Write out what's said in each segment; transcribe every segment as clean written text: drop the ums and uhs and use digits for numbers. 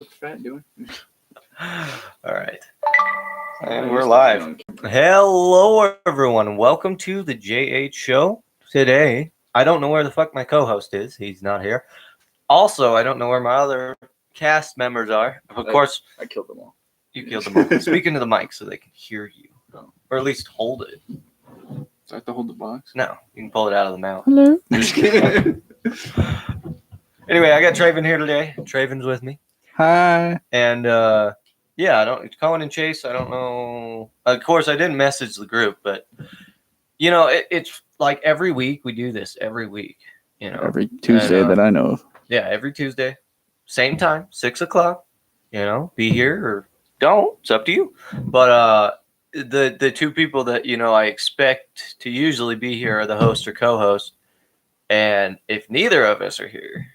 What's Fat doing? All right. And we're live. Hello, everyone. Welcome to the JH Show. Today, I don't know where the fuck my co-host is. He's not here. Also, I don't know where my other cast members are. Of course, I killed them all. you killed them all. Speak into the mic so they can hear you. Or at least hold it. Do I have to hold the box? No, you can pull it out of the mouth. Hello. Anyway, I got Traven here today. Traven's with me. Hi. And yeah, Colin and Chase, I don't know. Of course, I didn't message the group, but you know, it's like every week we do this every week. You know, every Tuesday that I know of. Yeah, every Tuesday, same time, 6 o'clock. You know, be here or don't. It's up to you. But the two people that I expect to usually be here are the host or co-host, and if neither of us are here,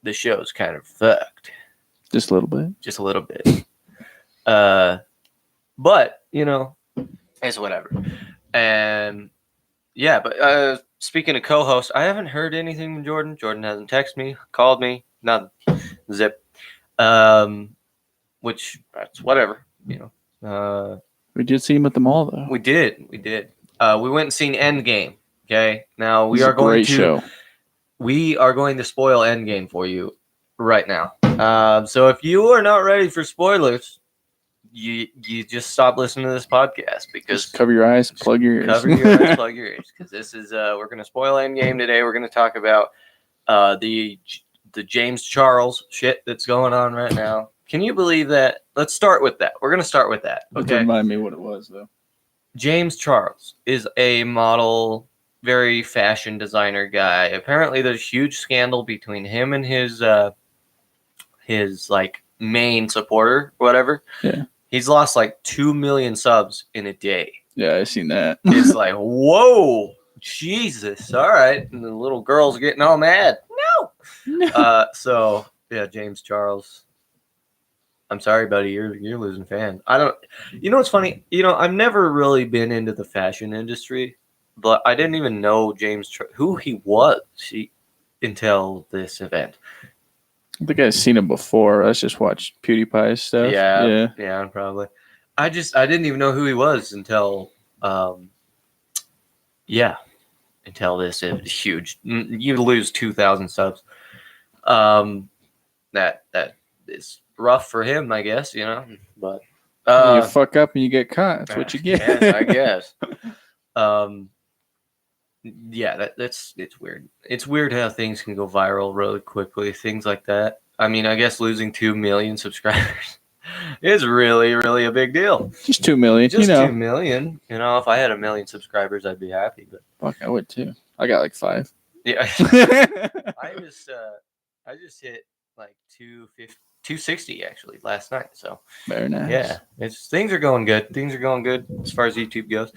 the show's kind of fucked. Just a little bit. Just a little bit. But, it's whatever. And, yeah, but speaking of co-host, I haven't heard anything from Jordan. Jordan hasn't texted me, called me, nothing. Zip. Which, that's whatever, We did see him at the mall, though. We did. We went and seen Endgame, okay? Now, we are going to spoil Endgame for you right now. So if you are not ready for spoilers, you just stop listening to this podcast because just cover your eyes, plug your ears. Cover your eyes, plug your ears, because this is we're going to spoil Endgame today. We're going to talk about the James Charles shit that's going on right now. Can you believe that? Let's start with that. We're going to start with that. Okay. Remind me what it was though. James Charles is a model, very fashion designer guy. Apparently, there's a huge scandal between him and his like main supporter, whatever. Yeah. He's lost like 2 million subs in a day. Yeah, I seen that. It's like, whoa, Jesus. All right. And the little girl's getting all mad. No. So yeah, James Charles. I'm sorry, buddy. You're losing fans. What's funny? I've never really been into the fashion industry, but I didn't even know who he was until this event. I think I've seen him before. I just watched PewDiePie's stuff. Yeah, probably. I didn't even know who he was until this. It was huge. You lose 2,000 subs. That is rough for him, I guess. But you fuck up and you get caught. That's what you get. Yes, I guess. Yeah, it's weird. It's weird how things can go viral really quickly. Things like that. I mean, I guess losing 2 million subscribers is really, really a big deal. Just 2 million. Just 2 million. If I had 1 million subscribers, I'd be happy. But fuck, I would too. I got like 5. Yeah. I just hit like 260 actually last night. So very nice. Yeah, things are going good. Things are going good as far as YouTube goes.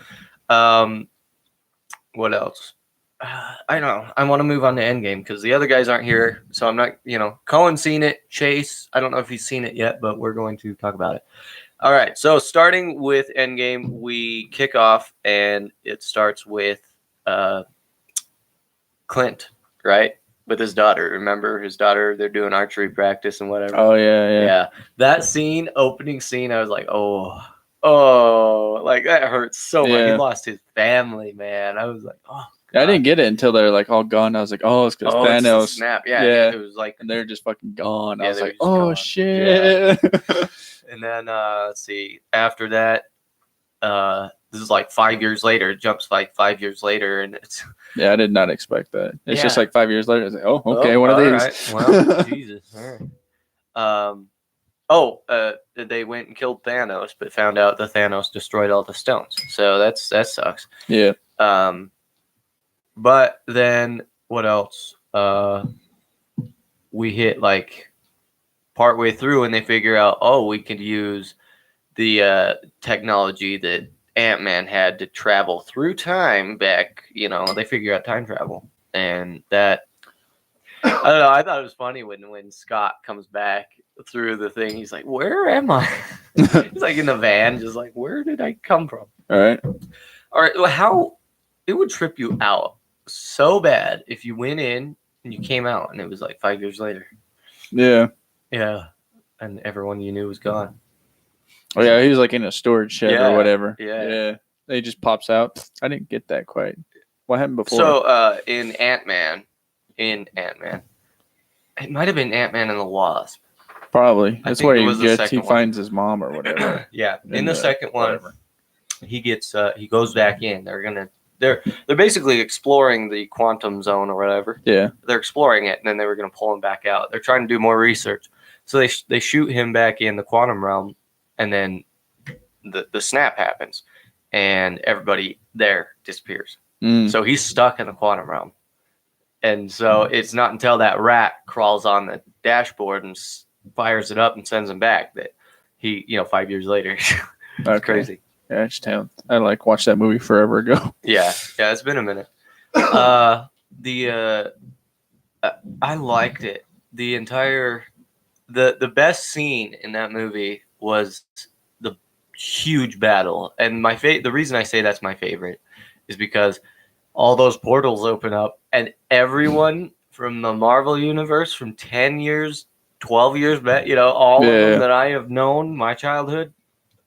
What else? I don't know. I want to move on to Endgame because the other guys aren't here. So I'm not, Cohen's seen it. Chase, I don't know if he's seen it yet, but we're going to talk about it. All right. So starting with Endgame, we kick off and it starts with Clint, right? With his daughter. Remember his daughter? They're doing archery practice and whatever. Oh, yeah. Yeah. That opening scene, I was like, oh, like that hurts so much. He lost his family, man. I was like, oh, God. I didn't get it until they're like all gone. I was like, oh, it's because Thanos. It's snap. Yeah. It was like, and they're just fucking gone. Yeah, I was like, oh, gone. shit. Yeah. And then, let's see, after that, this is like 5 years later. It jumps like 5 years later. And it's. Yeah, I did not expect that. It's just like 5 years later. I was like, oh, okay, one of these. Right. Well, Jesus. All right. They went and killed Thanos, but found out that Thanos destroyed all the stones. So that sucks. Yeah. But then what else? We hit like partway through, and they figure out, we could use the technology that Ant-Man had to travel through time back. They figure out time travel, and that. I don't know. I thought it was funny when Scott comes back through the thing. He's like, "Where am I?" He's like in the van, just like, "Where did I come from?" All right. Well, how it would trip you out so bad if you went in and you came out and it was like 5 years later. Yeah. Yeah. and everyone you knew was gone. Oh yeah, he was like in a storage shed Yeah, or whatever. yeah. He just pops out. I didn't get that quite. What happened before? So in Ant-Man, it might have been Ant-Man and the Wasp. Probably. I That's think where it was the second he one. finds his mom or whatever. Yeah, in the second one, whatever. he gets he goes back in. They're basically exploring the quantum zone or whatever. Yeah. They're exploring it, and then they were going to pull him back out. They're trying to do more research, so they shoot him back in the quantum realm, and then the snap happens, and everybody there disappears. So he's stuck in the quantum realm, and so it's not until that rat crawls on the dashboard and fires it up and sends him back that he, 5 years later. It's crazy. Yeah, I watched that movie forever ago. Yeah, it's been a minute. I liked it. The entire the best scene in that movie was the huge battle, and the reason I say that's my favorite is because all those portals open up, and everyone from the Marvel universe from 10 years, 12 years back, all of them that I have known my childhood,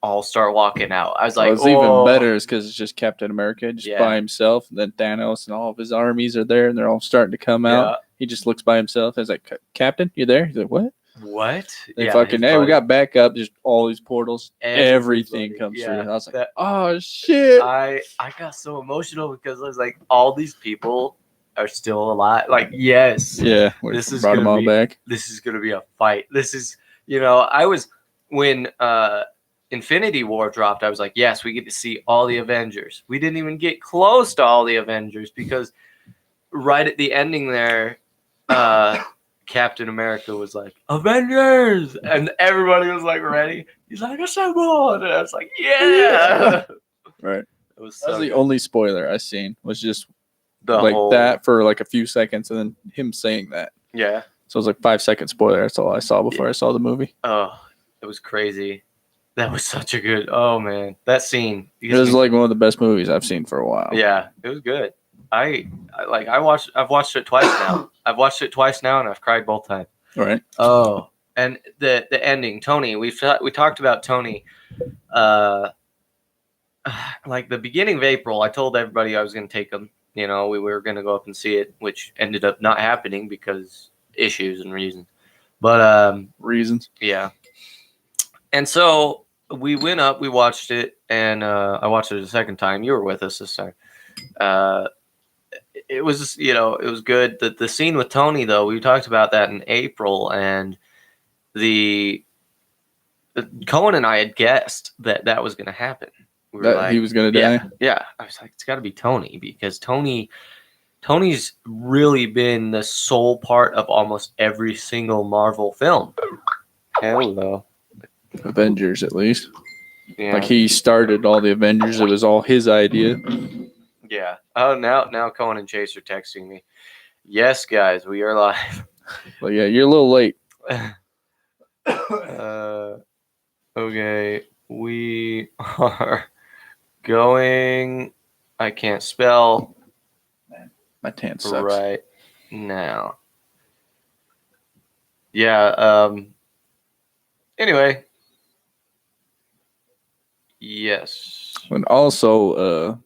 all start walking out. I was like, it's even better is because it's just Captain America just by himself, and then Thanos and all of his armies are there, and they're all starting to come out. He just looks by himself. He's like, Captain, you there? He's like, what? What? They hey, we got backup. Just all these portals. Everything comes through. I was like, oh shit! I got so emotional because I was like, all these people are still alive. Like, yes, this is brought them all back. This is gonna be a fight. This is, I was when Infinity War dropped. I was like, yes, we get to see all the Avengers. We didn't even get close to all the Avengers because right at the ending there, Captain America was like, Avengers! And everybody was like ready. He's like, assemble! And I was like, yeah! Right. That was the only spoiler I seen was just the whole... that for like a few seconds and then him saying that. Yeah. So it was like 5-second spoiler. That's all I saw before I saw the movie. Oh, it was crazy. That was such a good... Oh, man. That scene. It was like one of the best movies I've seen for a while. Yeah, it was good. I've watched it twice now. I've watched it twice now, and I've cried both times. All right. Oh, and the ending, Tony. We talked about Tony. Like the beginning of April, I told everybody I was going to take him. We were going to go up and see it, which ended up not happening because issues and reasons. But reasons. Yeah. And so we went up, we watched it, and I watched it a second time. You were with us this time. It was, it was good. The scene with Tony, though, we talked about that in April, and Cohen and I had guessed that was going to happen. We were like, he was going to die? Yeah. I was like, it's got to be Tony, because Tony's really been the sole part of almost every single Marvel film. Hello. Avengers, at least. Yeah. Like, he started all the Avengers. It was all his idea. Yeah. Oh, now Cohen and Chase are texting me. Yes, guys, we are live. Well, yeah, you're a little late. Okay, we are going. I can't spell. My tan sucks. Right now. Yeah. Anyway. Yes. And also,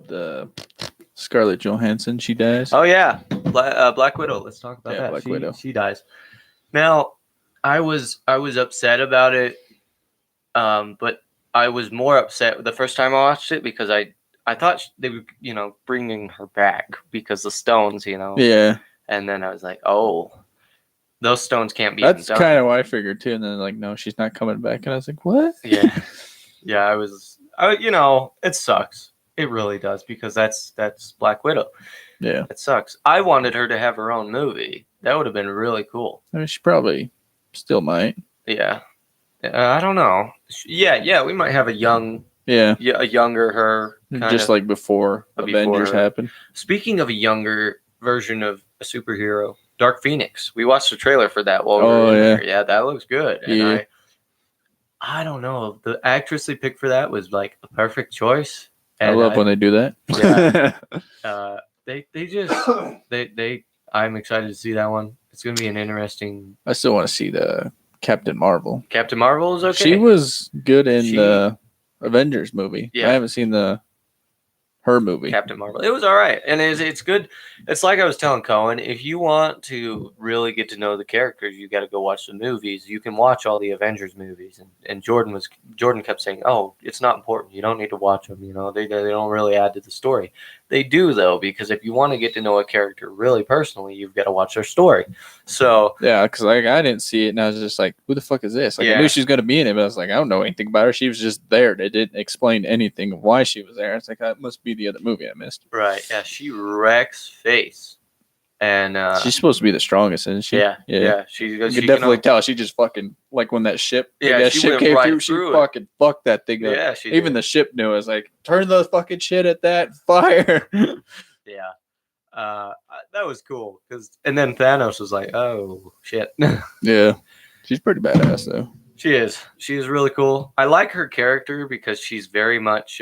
the Scarlett Johansson, she dies. Oh yeah, Black Widow. Let's talk about that. Black Widow. She dies. Now, I was upset about it, but I was more upset the first time I watched it because I thought they were bringing her back because the stones, Yeah. And then I was like, oh, those stones can't be. That's kind of what I figured too. And then like, no, she's not coming back. And I was like, what? Yeah. Yeah, it sucks. It really does because that's Black Widow. Yeah. It sucks. I wanted her to have her own movie. That would have been really cool. I mean, she probably still might. Yeah. I don't know. Yeah, we might have a younger her. Just like before Avengers happened. Speaking of a younger version of a superhero, Dark Phoenix. We watched the trailer for that while we were in there. Yeah, that looks good. And I don't know. The actress they picked for that was like a perfect choice. And I love when they do that. Yeah. I'm excited to see that one. It's going to be an interesting. I still want to see the Captain Marvel. Captain Marvel is okay. She was good in the Avengers movie. Yeah. I haven't seen her movie. Captain Marvel. It was all right. And it's good. It's like I was telling Cohen, if you want to really get to know the characters, you got to go watch the movies. You can watch all the Avengers movies. And Jordan kept saying, oh, it's not important. You don't need to watch them. You know, they don't really add to the story. They do, though, because if you want to get to know a character really personally, you've got to watch their story. So yeah, because like I didn't see it, and I was just like, "Who the fuck is this?" Like I knew she was gonna be in it, but I was like, "I don't know anything about her." She was just there. They didn't explain anything of why she was there. It's like that must be the other movie I missed. Right? Yeah, she wrecks face, and she's supposed to be the strongest, isn't she? Yeah. You can definitely tell she just fucking like when that ship, that ship came through, she fucking fucked that thing up. Yeah, even the ship knew. It was like, turn the fucking shit at that fire. Yeah. That was cool and then Thanos was like, "Oh shit." Yeah, she's pretty badass though. She is really cool. I like her character because she's very much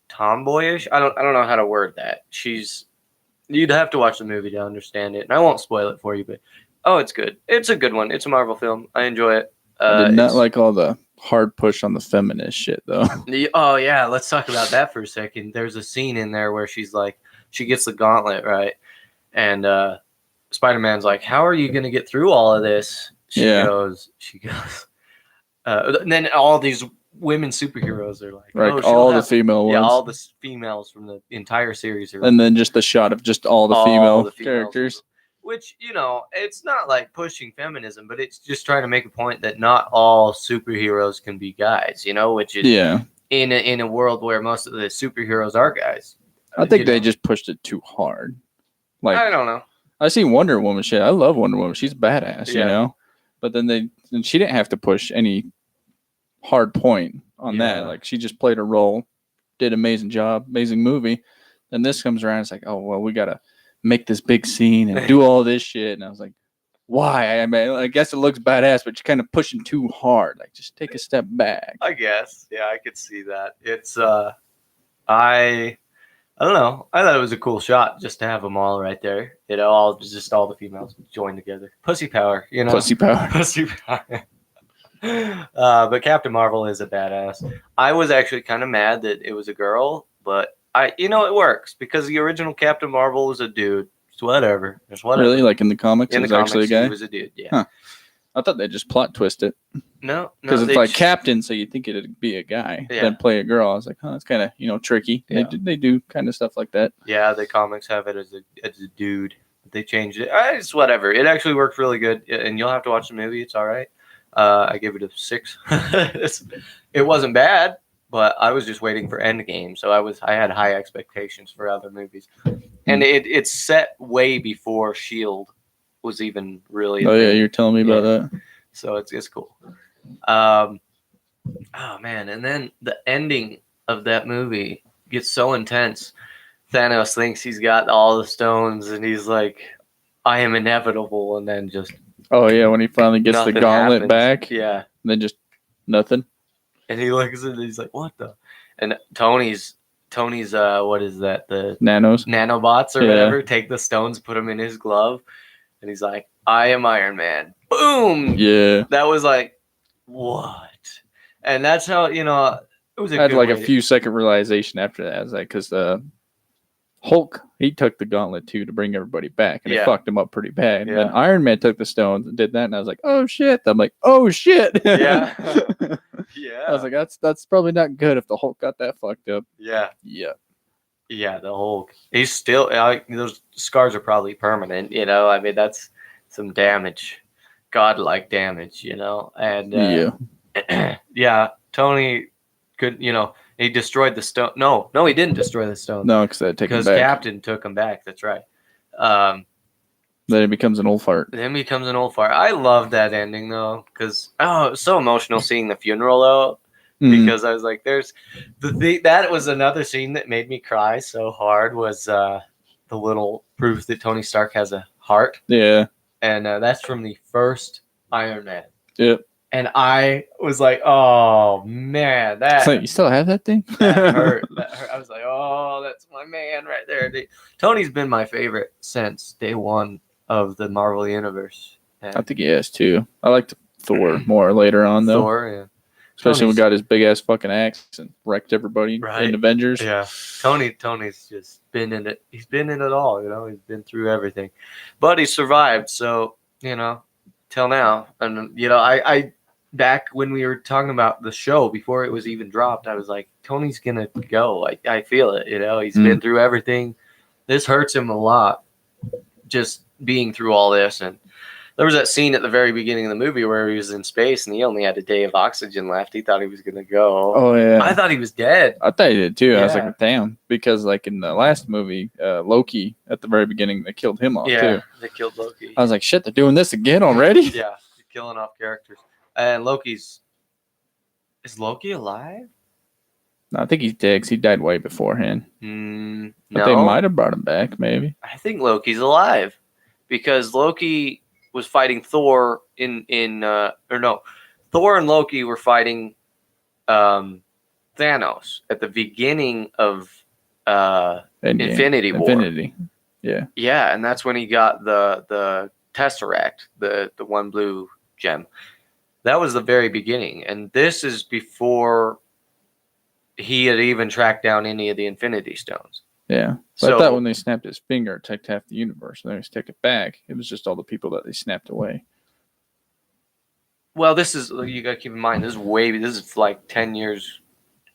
tomboyish. I don't know how to word that. You'd have to watch the movie to understand it, and I won't spoil it for you. But it's good. It's a good one. It's a Marvel film. I enjoy it. I did not like all the hard push on the feminist shit though. Oh yeah, let's talk about that for a second. There's a scene in there where she's like, she gets the gauntlet, right? And Spider-Man's like, how are you going to get through all of this? She goes, and then all these women superheroes are like, all the female ones. Yeah, all the females from the entire series. And then just the shot of just all the female characters. Which, it's not like pushing feminism, but it's just trying to make a point that not all superheroes can be guys, which is in a world where most of the superheroes are guys. I think they just pushed it too hard. Like I don't know. I see Wonder Woman shit. I love Wonder Woman. She's badass, you know. But then she didn't have to push any hard point on that. Like she just played a role, did an amazing job, amazing movie. Then this comes around, it's like, oh well, we gotta make this big scene and do all this shit. And I was like, why? I mean, I guess it looks badass, but you're kind of pushing too hard. Like just take a step back. I guess. Yeah, I could see that. It's I don't know. I thought it was a cool shot just to have them all right there. All the females joined together. Pussy power, Pussy power. Pussy power. But Captain Marvel is a badass. I was actually kind of mad that it was a girl, but it works because the original Captain Marvel was a dude. It's whatever. Really? Like in the comics, it was actually a guy? He was a dude, yeah. Huh. I thought they just plot twist it. No, because it's like Captain, so you think it'd be a guy, then play a girl. I was like, oh, that's kind of tricky. Yeah. They do kind of stuff like that. Yeah, the comics have it as a dude. They changed it. It's whatever. It actually worked really good, and you'll have to watch the movie. It's all right. I gave it a 6. It wasn't bad, but I was just waiting for Endgame, so I had high expectations for other movies, and it's set way before S.H.I.E.L.D. was even really. Oh yeah, you're telling me about that. So it's cool. Oh man, and then the ending of that movie gets so intense. Thanos thinks he's got all the stones, and he's like, "I am inevitable," and then just when he finally gets the gauntlet back, and then just nothing. And he looks at it, and he's like, "What the?" And Tony's what is that? The nanobots or whatever. Take the stones, put them in his glove, and he's like, "I am Iron Man." Boom. Yeah. That was like, what? And that's how it was. I had like a few second realization after that. I was like, because Hulk, he took the gauntlet too to bring everybody back, and it fucked him up pretty bad. And then Iron Man took the stones and did that, and I was like, oh shit. I'm like, oh shit. Yeah. I was like, that's probably not good if the Hulk got that fucked up. Yeah. Yeah. Yeah, the Hulk. He's still those scars are probably permanent. I mean, that's some damage, godlike damage. And Tony could. He destroyed the stone. No, he didn't destroy the stone. No, because Captain took him back. That's right. Then it becomes an old fart. I love that ending though, because it was so emotional seeing the funeral though. Because I was like, there's that was another scene that made me cry so hard was the little proof that Tony Stark has a heart. Yeah. And that's from the first Iron Man. Yep. And I was like, oh man, you still have that thing? That hurt. I was like, oh, that's my man right there. Tony's been my favorite since day one of the Marvel Universe. I think he has too. I liked Thor more later on, though. Thor, yeah. Especially when he got his big ass fucking axe and wrecked everybody in Avengers. Yeah. Tony's just been in it. He's been in it all, he's been through everything. But he survived, so, till now. And I back when we were talking about the show before it was even dropped, I was like, Tony's gonna go. I feel it, he's been through everything. This hurts him a lot, just being through all this. And there was that scene at the very beginning of the movie where he was in space and he only had a day of oxygen left. He thought he was going to go. Oh, yeah. I thought he was dead. I thought he did, too. Yeah. I was like, damn. Because, like, in the last movie, Loki, at the very beginning, they killed him off, too. Yeah, they killed Loki. I was like, shit, they're doing this again already? Yeah, they're killing off characters. And Is Loki alive? No, I think he's dead because he died way beforehand. But they might have brought him back, maybe. I think Loki's alive. Because Loki was fighting Thor Thor and Loki were fighting Thanos at the beginning of Infinity War. Infinity, yeah. Yeah, and that's when he got the Tesseract, the one blue gem. That was the very beginning, and this is before he had even tracked down any of the Infinity Stones. Yeah. But I thought when they snapped his finger, it took half the universe, and then they took it back. It was just all the people that they snapped away. Well, you got to keep in mind, this is like 10 years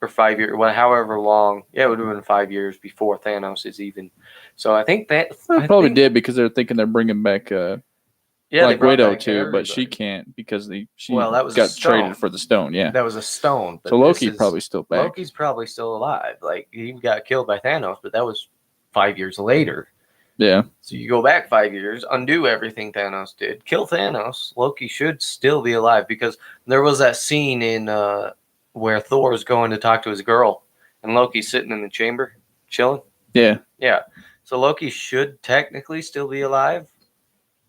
or 5 years, however long. Yeah, it would have been 5 years before Thanos is even. So I think that. They probably did because they're thinking they're bringing back Black Widow too, but she can't because she got traded for the stone. Yeah, that was a stone. So Loki's probably still back. Loki's probably still alive. Like, he got killed by Thanos, but that was 5 years later. Yeah. So you go back 5 years, undo everything Thanos did, kill Thanos. Loki should still be alive because there was that scene in where Thor's going to talk to his girl, and Loki's sitting in the chamber chilling. Yeah. Yeah. So Loki should technically still be alive.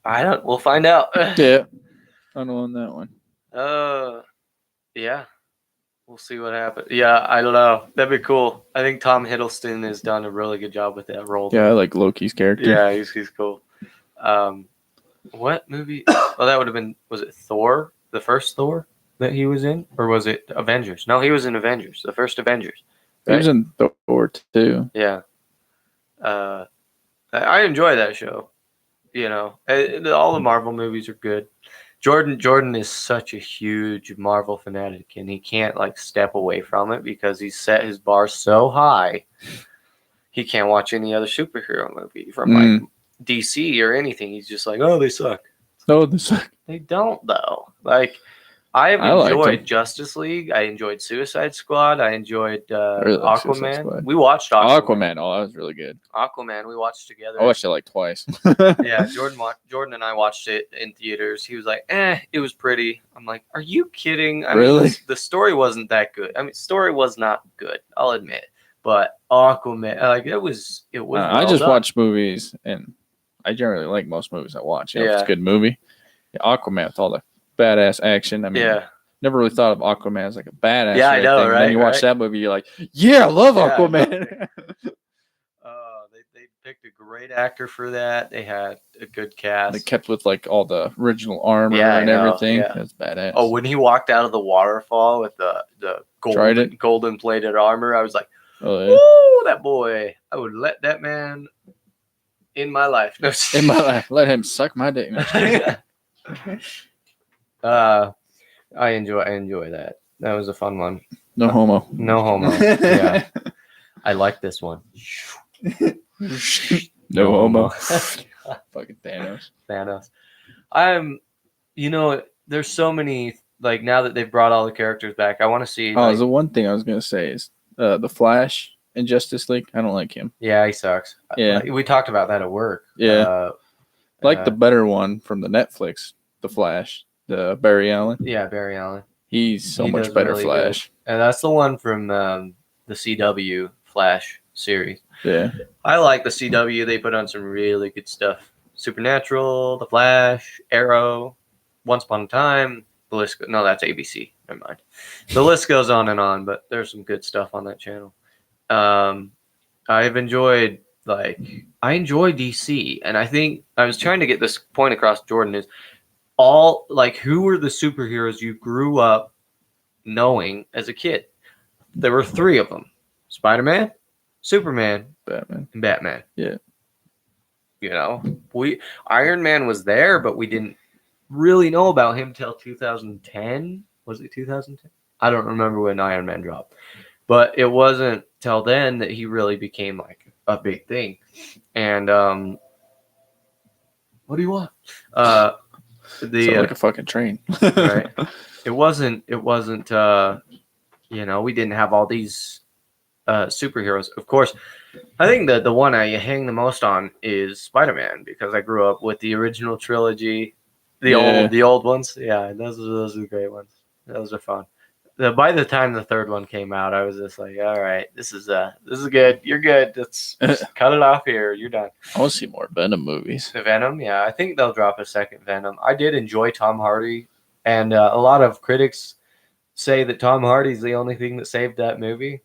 We'll find out. Yeah. I know on that one. Yeah. We'll see what happens. Yeah, I don't know. That'd be cool. I think Tom Hiddleston has done a really good job with that role. Yeah, I like Loki's character. Yeah, he's cool. What movie? Oh, that would have been, was it Thor? The first Thor that he was in? Or was it Avengers? No, he was in Avengers. The first Avengers. Right? He was in Thor too. Yeah. I enjoy that show. All the Marvel movies are good. Jordan is such a huge Marvel fanatic, and he can't step away from it because he's set his bar so high. He can't watch any other superhero movie from DC or anything. He's just like, oh, they suck. No, they suck. They don't though. I have enjoyed Justice League. I enjoyed Suicide Squad. I enjoyed Aquaman. We watched Aquaman. Oh, that was really good. Aquaman, we watched together. I watched it twice. Yeah, Jordan and I watched it in theaters. He was like, it was pretty. I'm like, are you kidding? Really? The story wasn't that good. The story was not good, I'll admit. But Aquaman, it was I just watch movies, and I generally like most movies I watch. If it's a good movie. Yeah, Aquaman with all the badass action. Never really thought of Aquaman as a badass. Yeah, I know, thing. right? Then you watch that movie, you're like, yeah, I love Aquaman. They picked a great actor for that. They had a good cast. They kept with all the original armor and everything. Yeah. That's badass. Oh, when he walked out of the waterfall with the golden plated armor, I was like, oh, that boy! I would let that man in my life. In my life, let him suck my dick. I enjoy that. That was a fun one. No homo. No homo. Yeah. I like this one. No homo. Fucking Thanos. There's so many, now that they've brought all the characters back, I want to see. The one thing I was going to say is the Flash in Justice League. I don't like him. Yeah, he sucks. Yeah. We talked about that at work. Yeah. The better one from the Netflix, the Flash. The Barry Allen. Yeah, Barry Allen. He's so much better really Flash. Good. And that's the one from the CW Flash series. Yeah. I like the CW. They put on some really good stuff. Supernatural, The Flash, Arrow, Once Upon a Time. The list no, that's ABC. Never mind. The list goes on and on, but there's some good stuff on that channel. I've enjoyed I enjoy DC, and I think I was trying to get this point across, Jordan, is all like who were the superheroes you grew up knowing as a kid? There were 3 of them: Spider-Man, Superman, Batman, and Batman. Yeah. You know, Iron Man was there, but we didn't really know about him till 2010. Was it 2010? I don't remember when Iron Man dropped, but it wasn't till then that he really became like a big thing. And what do you want? Sound like a fucking train. Right. It wasn't. You know, we didn't have all these superheroes. Of course, I think that the one I hang the most on is Spider-Man because I grew up with the original trilogy, the old ones. Yeah, those are the great ones. Those are fun. By the time the 3rd one came out, I was just like, all right, this is good. You're good. Let's cut it off here. You're done. I want to see more Venom movies. The Venom, yeah, I think they'll drop a second Venom. I did enjoy Tom Hardy, and a lot of critics say that Tom Hardy's the only thing that saved that movie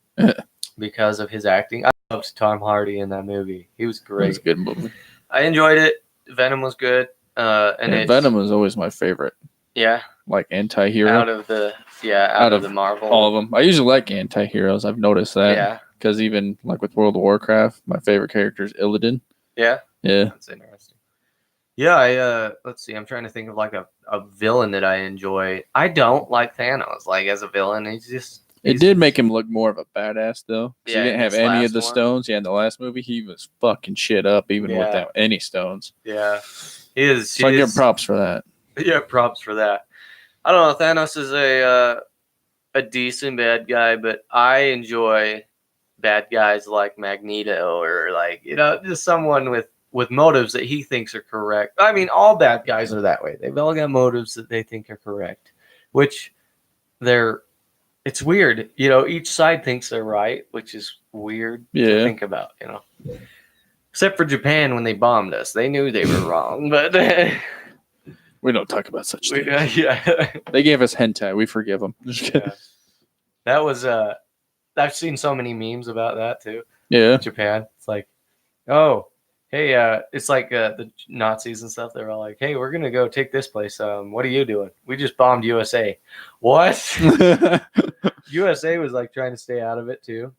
because of his acting. I loved Tom Hardy in that movie. He was great. It was a good movie. I enjoyed it. Venom was good. Venom was always my favorite. Yeah. Like anti-hero. Out of the Marvel. All of them. I usually like anti-heroes. I've noticed that. Yeah. Because even like with World of Warcraft, my favorite character is Illidan. Yeah. Yeah. That's interesting. Yeah, let's see. I'm trying to think of like a villain that I enjoy. I don't like Thanos. Like as a villain, It did make him look more of a badass though. Yeah, he didn't have any of the stones. Yeah, in the last movie, he was fucking shit up even without any stones. Yeah. He is. So I give him props for that. Yeah, props for that. I don't know. Thanos is a decent bad guy, but I enjoy bad guys like Magneto or like, you know, just someone with motives that he thinks are correct. I mean, all bad guys are that way. They've all got motives that they think are correct, which it's weird. You know, each side thinks they're right, which is weird to think about, you know. Except for Japan when they bombed us. They knew they were wrong, but we don't talk about such things. Yeah. They gave us hentai. We forgive them. Yeah. That was I've seen so many memes about that too. Yeah. Japan. It's like, oh, hey, it's like the Nazis and stuff. They're all like, hey, we're gonna go take this place. What are you doing? We just bombed USA. What? USA was like trying to stay out of it too,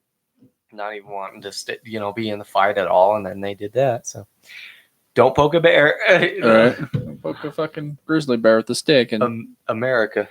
not even wanting to be in the fight at all, and then they did that. So don't poke a bear. All right. Don't poke a fucking grizzly bear with a stick and America.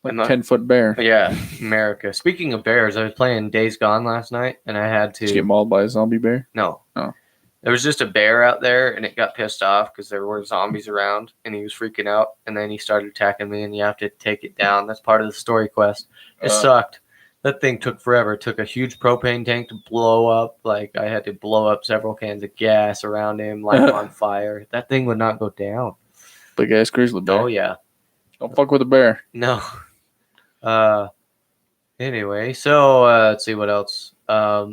Like a 10-foot bear. Yeah, America. Speaking of bears, I was playing Days Gone last night, and I had to... Did you get mauled by a zombie bear? No. Oh. There was just a bear out there, and it got pissed off because there were zombies around, and he was freaking out, and then he started attacking me, and you have to take it down. That's part of the story quest. It sucked. That thing took forever. It took a huge propane tank to blow up. Like, I had to blow up several cans of gas around him, light him on fire. That thing would not go down. Big-ass grizzly bear. Oh, yeah. Don't fuck with a bear. No. Anyway, so let's see what else. I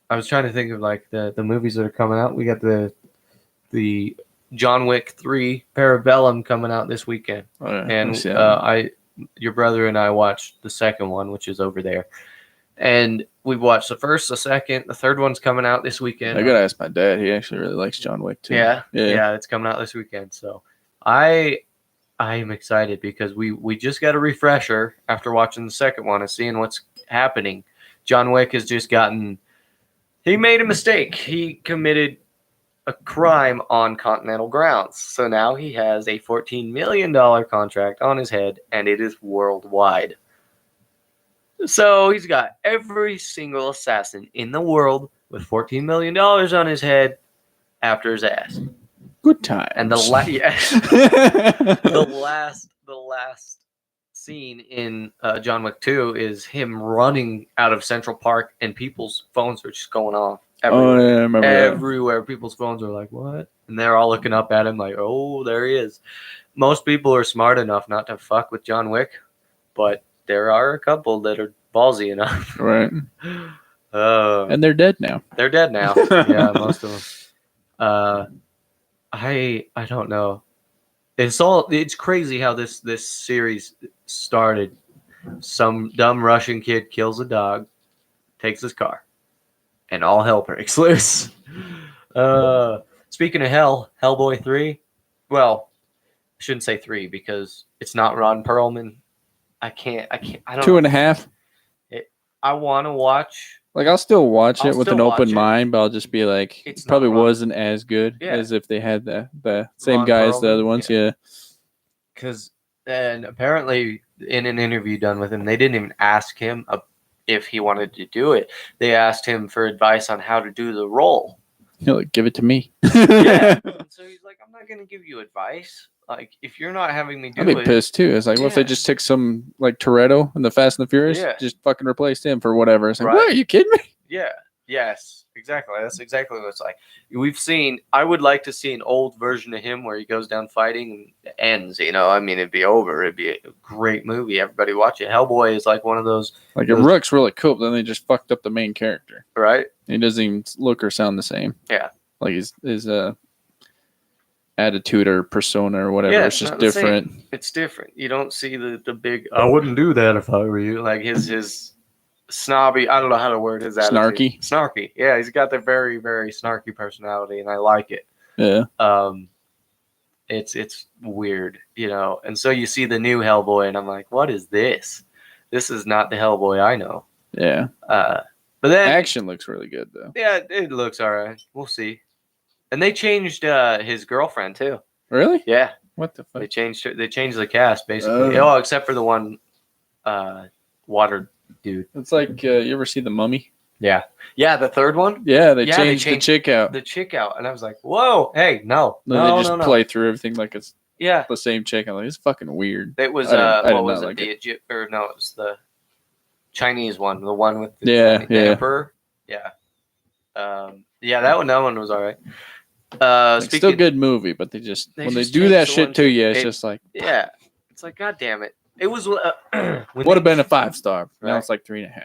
was trying to think of like the movies that are coming out. We got the John Wick 3 Parabellum coming out this weekend. Oh, yeah. And your brother and I watched the second one, which is over there. And we've watched the first, the second, the third one's coming out this weekend. I gotta ask my dad. He actually really likes John Wick too. Yeah, it's coming out this weekend. So I'm excited because we just got a refresher after watching the second one and seeing what's happening. John Wick has just he made a mistake. He committed a crime on continental grounds. So now he has a $14 million contract on his head, and it is worldwide. So he's got every single assassin in the world with $14 million on his head after his ass. Good times. And the last scene in John Wick 2 is him running out of Central Park, and people's phones are just going off everywhere. Oh, yeah, I remember everywhere. That. People's phones are like, what? And they're all looking up at him like, oh, there he is. Most people are smart enough not to fuck with John Wick, but there are a couple that are ballsy enough. Right. And they're dead now. They're dead now. Yeah, most of them. I don't know. It's crazy how this series started. Some dumb Russian kid kills a dog, takes his car, and all hell breaks loose. Speaking of hell, Hellboy 3. Well, shouldn't say 3 because it's not Ron Perlman. I don't know. 2.5. I want to watch. Like, I'll still watch it with an open it. mind, but I'll just be like, It's it probably not Ron. wasn't as good as if they had the same Ron guy as the Perlman? other ones. Yeah. Because and apparently in an interview done with him, they didn't even ask him if he wanted to do it. They asked him for advice on how to do the role. He'll like, give it to me. Yeah. And so he's like, I'm not going to give you advice. Like, if you're not having me do I'd be pissed too. It's like, what if they Yeah. just took some like Toretto in the Fast and the Furious, Yeah. just fucking replaced him for whatever? It's like, Right. what? Are you kidding me? Yeah. Yes. Exactly. That's exactly what it's like. We've seen. I would like to see an old version of him where he goes down fighting and ends. You know, I mean, it'd be over. It'd be a great movie. Everybody watch it. Hellboy is like one of those. Like, if Rook's really cool, but then they just fucked up the main character. Right. He doesn't even look or sound the same. Yeah. Like his attitude or persona or whatever. Yeah, it's just different. It's different. You don't see the big. I wouldn't do that if I were you. Like his snobby. I don't know how to word his attitude. Snarky. Yeah, he's got the very very snarky personality, and I like it. Yeah. It's weird, you know. And so you see the new Hellboy, and I'm like, what is this? This is not the Hellboy I know. Yeah. But then action looks really good though. Yeah, it looks all right. We'll see. And they changed his girlfriend too. Really? Yeah. What the fuck? They changed the cast basically. Oh, except for the one water dude. It's like you ever see The Mummy? Yeah. Yeah, the third one? Yeah, they changed the chick out. The chick out. And I was like, whoa, hey, no. They just play through everything like it's the same chick. I'm like, it's fucking weird. It was what was it? The Egypt or no, it was the Chinese one, the one with the emperor. Yeah. Yeah, that one was all right. Still good movie, but they do that shit to you, it's just like it's like, god damn it. It was would have been a 5-star. Right. Now it's like 3.5.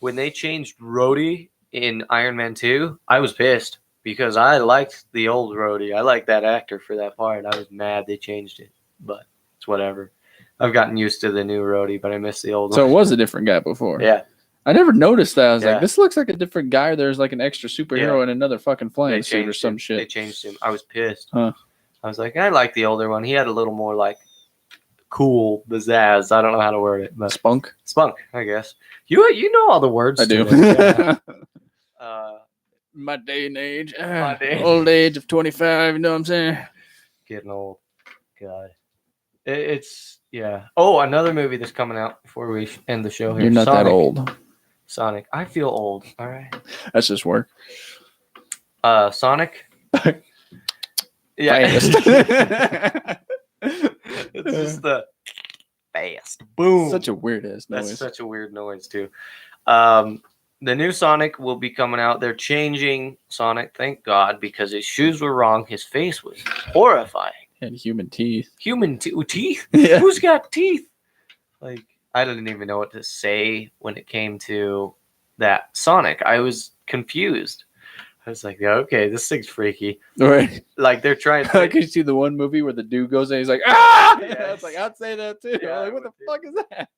When they changed Rhodey in Iron Man 2, I was pissed because I liked the old Rhodey. I liked that actor for that part. I was mad they changed it, but it's whatever. I've gotten used to the new Rhodey, but I miss the old one. So it was a different guy before. Yeah. I never noticed that. I was like, this looks like a different guy. There's like an extra superhero in another fucking flying suit or some shit. They changed him. I was pissed. Huh. I was like, I like the older one. He had a little more like cool pizzazz. I don't know how to word it. But Spunk, I guess. You know all the words. I do. Yeah. My day and age. Old age of 25. You know what I'm saying? Getting old. God. It's yeah. Oh, another movie that's coming out before we end the show here. You're not that old. Sonic. I feel old. All right. That's just work. Sonic. Yeah. It's just the fast boom. Such a weird ass noise. That's such a weird noise too. The new Sonic will be coming out. They're changing Sonic, thank God, because his shoes were wrong. His face was horrifying. And human teeth. Teeth? Yeah. Who's got teeth? Like, I didn't even know what to say when it came to that Sonic. I was confused. I was like, okay, this thing's freaky. Right. Like, they're trying to... Like, you see the one movie where the dude goes and he's like, ah! Yes. I was like, I'd say that too. Yeah, like, what the fuck is that?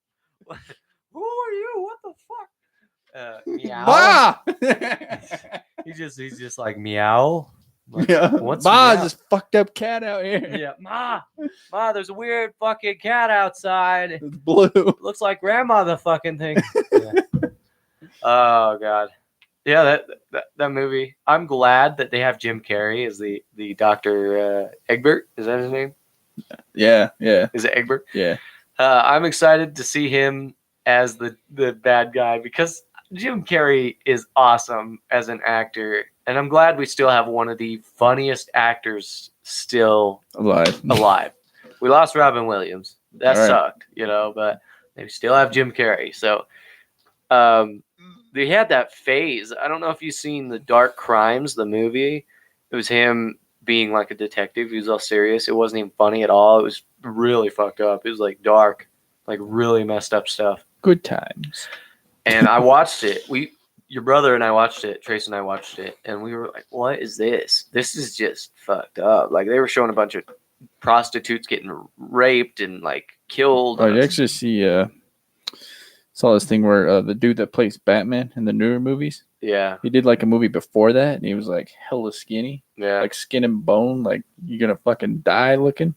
Who are you? What the fuck? Meow. Bah! He's just like, meow. Like, yeah. What's Bah, meow? this fucked up cat out here. Yeah. Ma, there's a weird fucking cat outside. It's blue. Looks like grandma the fucking thing. Yeah. Oh, God. Yeah, that movie. I'm glad that they have Jim Carrey as the Dr. Egbert. Is that his name? Yeah. Is it Egbert? Yeah. I'm excited to see him as the bad guy because Jim Carrey is awesome as an actor. And I'm glad we still have one of the funniest actors still alive. We lost Robin Williams. That sucked, but they still have Jim Carrey. So they had that phase. I don't know if you've seen The Dark Crimes, the movie. It was him being like a detective. He was all serious. It wasn't even funny at all. It was really fucked up. It was like dark, like really messed up stuff. Good times. And I watched it. Your brother and I watched it. Trace and I watched it. And we were like, what is this? This is just fucked up. Like, they were showing a bunch of prostitutes getting raped and, like, killed. I actually saw this thing where the dude that plays Batman in the newer movies. Yeah. He did, like, a movie before that, and he was, like, hella skinny. Yeah. Like, skin and bone. Like, you're going to fucking die looking.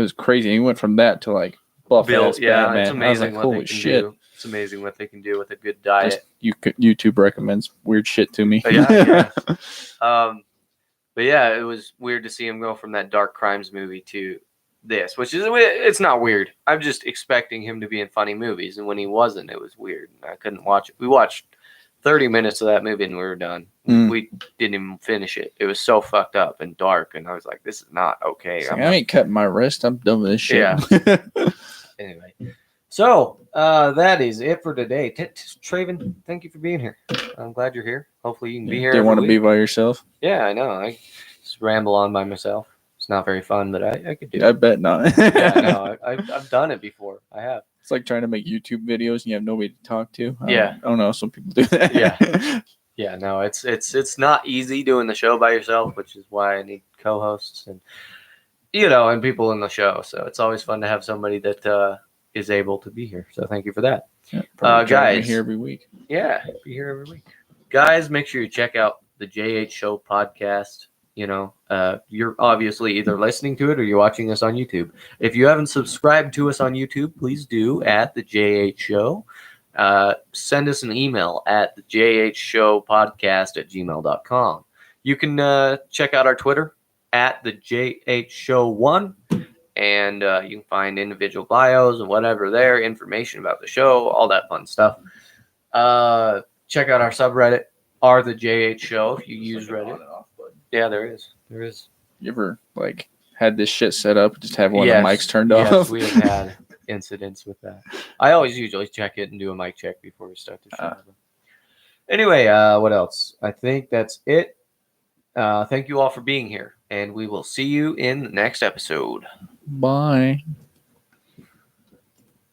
It was crazy. He went from that to like buff ass Batman. It's amazing what they can do. It's amazing what they can do with a good diet. YouTube recommends weird shit to me. Yeah. But yeah, it was weird to see him go from that dark crimes movie to this, which is, it's not weird. I'm just expecting him to be in funny movies, and when he wasn't, it was weird. I couldn't watch it. We watched 30 minutes of that movie and we were done. We didn't even finish it. It was so fucked up and dark, and I was like, this is not okay. I ain't cutting my wrist. I'm done with this shit. Yeah. Anyway, so that is it for today. Traven, thank you for being here. I'm glad you're here. Hopefully you can be here. Didn't want to be by yourself? Yeah, I know. I just ramble on by myself. It's not very fun, but I could do it. I bet not. Yeah, no, I've done it before. I have. It's like trying to make YouTube videos and you have nobody to talk to. I don't know. Some people do that. Yeah. Yeah, no, it's not easy doing the show by yourself, which is why I need co-hosts and and people in the show. So it's always fun to have somebody that is able to be here. So thank you for that. Yeah, guys, here every week. Yeah, be here every week. Guys, make sure you check out the JH Show podcast. You're obviously either listening to it or you're watching us on YouTube. If you haven't subscribed to us on YouTube, please do at the JH Show. Send us an email at the jhshowpodcast@gmail.com. You can check out our Twitter at the JH Show 1, and you can find individual bios and whatever there, information about the show, all that fun stuff. Check out our subreddit, r the JH Show, if you use Reddit. Yeah, there is. You ever had this shit set up, just have one of the mics turned off? Yes, we have had incidents with that. I always usually check it and do a mic check before we start the show. Anyway, what else? I think that's it. Thank you all for being here, and we will see you in the next episode. Bye.